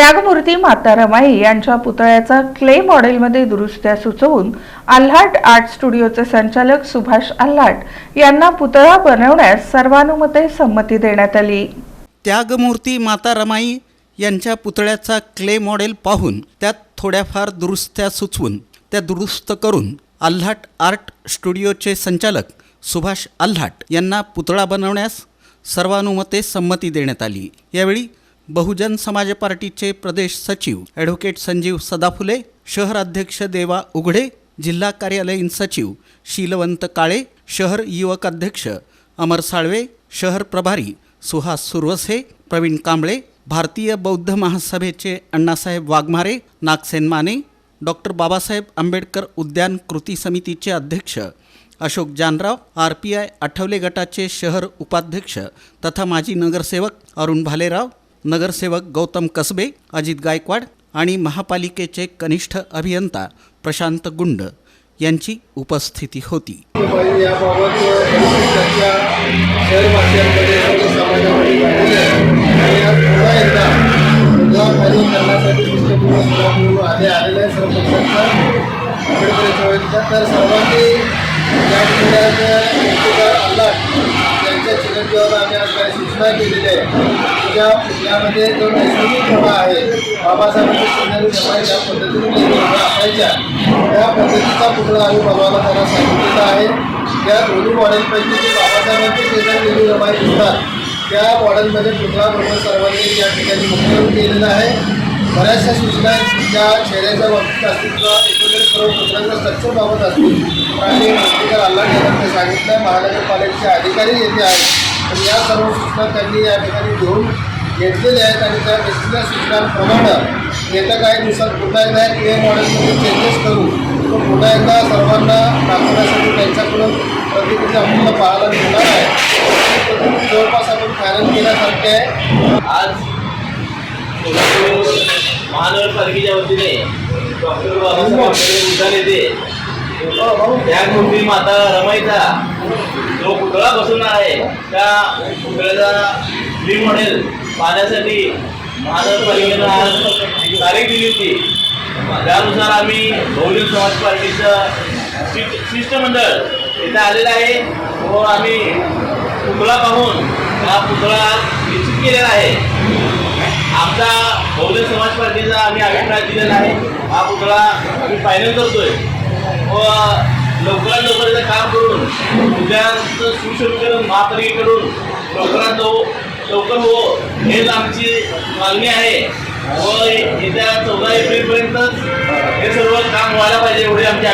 त्यागमूर्ती माता रमाई यांच्या पुतळ्याचा क्ले मॉडेलमध्ये दुरुस्त्या सुचवून आल्हाट आर्ट स्टुडिओचे संचालक सुभाष आल्हाट यांना पुतळा बनवण्यास सर्वानुमते संमती देण्यात आली। त्यागमूर्ती माता रमाई यांच्या पुतळ्याचा क्ले मॉडेल पाहून त्यात थोड्याफार दुरुस्त्या सुचवून त्या दुरुस्त करून आल्हाट आर्ट स्टुडिओचे संचालक सुभाष आल्हाट यांना पुतळा बनवण्यास सर्वानुमते संमती देण्यात आली। यावेळी बहुजन समाज पार्टीचे प्रदेश सचिव ॲडव्होकेट संजीव सदाफुले, शहर अध्यक्ष देवा उघडे, जिल्हा कार्यालयीन सचिव शीलवंत काळे, शहर युवक अध्यक्ष अमर साळवे, शहर प्रभारी सुहास सुरवसे, प्रवीण कांबळे, भारतीय बौद्ध महासभेचे अण्णासाहेब वाघमारे, नागसेन माने, डॉक्टर बाबासाहेब आंबेडकर उद्यान कृती समितीचे अध्यक्ष अशोक जानराव, RPI आठवले गटाचे शहर उपाध्यक्ष तथा माजी नगरसेवक अरुण भालेराव, नगरसेवक गौतम कसबे, अजित गायकवाड आणि महापालिकेचे कनिष्ठ अभियंता प्रशांत गुंड यांची उपस्थिती होती। चिरंजीवाला आम्ही आज काही सूचना केलेल्या आहे। यामध्ये जो नैसर्गिक प्रवाह आहे, बाबासाहेबांच्या शेजारी रमाई ज्या पद्धतीने असायच्या त्या पद्धतीचा पुतळा आम्ही बनवायला त्यांना सांगितलेला आहे। त्या दोन्ही मॉडेलपैकी जे बाबासाहेबांच्या शेजारी रमाई दिसतात त्या मॉडेलमध्ये पुतळा बनवून सर्वांनी या ठिकाणी मुक्काम केलेला आहे। बऱ्याचशा सूचना ज्या चेहऱ्याच्या बाबतीत असतील किंवा एकंदरीत सर्व पुतळ्यांच्या स्ट्रक्चरबाबत असतील आणि स्पीकर आल्हाट यांना सांगितलं, महानगरपालिकेचे अधिकारी येथे आहेत तर या सर्व सूचना त्यांनी या ठिकाणी घेऊन घेतलेल्या आहेत आणि त्या घेतलेल्या सूचनांप्रमाणे येत्या काही दिवसात पुन्हा एकदा क्ले मॉडेलमध्ये चेंजेस करू तो पुन्हा एकदा सर्वांना दाखवण्यासाठी त्यांच्याकडून प्रतिक्रिया आपल्याला पाहायला मिळणार आहे। जवळपास आपण फायनल केल्यासारखे आहे। आज महानगरपालिकेच्या वतीने डॉक्टर बाबासाहेब आंबेडकर उद्यान येथे त्यागमूर्ती माता रमाईचा जो पुतळा बसवणार आहे त्या पुतळ्याचा क्ले मॉडेल पाहण्यासाठी महानगरपालिकेनं आज तारीख दिली होती। त्यानुसार आम्ही बहुजन समाज पार्टीचं शिष्टमंडळ इथं आलेलं आहे व आम्ही पुतळा पाहून हा पुतळा निश्चित केलेला आहे। आमचा बहुजन समाज पार्टीचा आम्ही अभिप्राय दिलेला आहे। हा पुतळा आम्ही फायनल करतोय व लवकरात लवकर याचं काम करून उद्याचं सुशोभीकरण महापालिकेकडून लवकरात लवकर हो हेच आमची मागणी आहे व येत्या 14 एप्रिलपर्यंतच हे सर्व काम व्हायला पाहिजे एवढी आमची